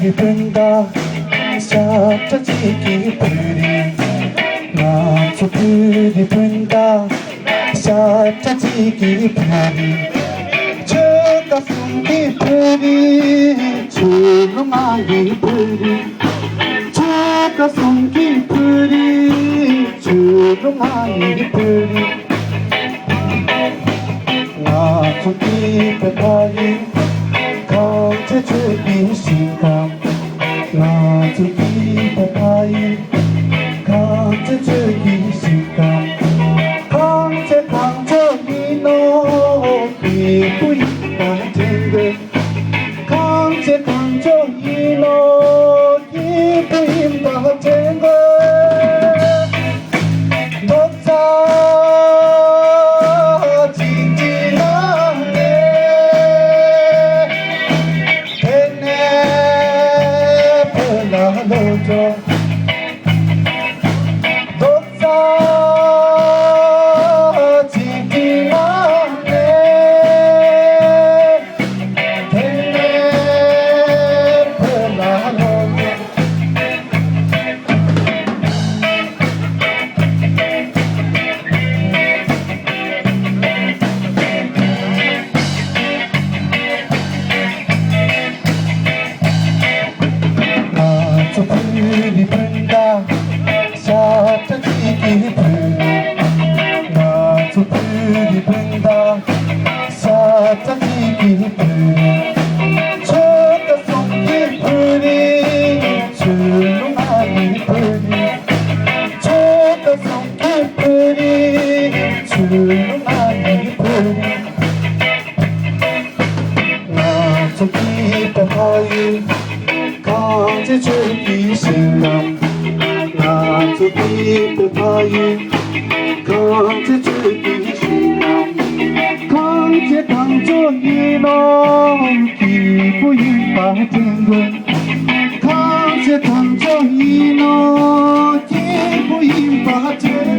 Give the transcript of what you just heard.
기분 다 샤타지기 뿌리 나도 기분 다 샤타지기 뿌리 저가 숨기 뿌리 조롱하기 뿌리 저가 숨기 뿌리 조롱하기 뿌리 나도 기분 다이 강제 주기 신감 나도 기분 다이 강제 주기 신감 강제 이노 기쁘이 같은 듯 강제 이노 기쁘이 같은 듯 녹차 노조 독사 지기 않네 텔레 플라 노조 나도 불이 분다 샤타지기 불 나도 불이 분다 샤타지기 불 저가 속기 불이 줄롱하니 불이 저가 속기 불이 줄롱하니 불이 나도 기뻐 하이 강제 주기 신감 나도 기뻐 다이 강제 주기 신감 강제 이놈 기쁘이 받은 것 강제 이놈 기쁘이 받은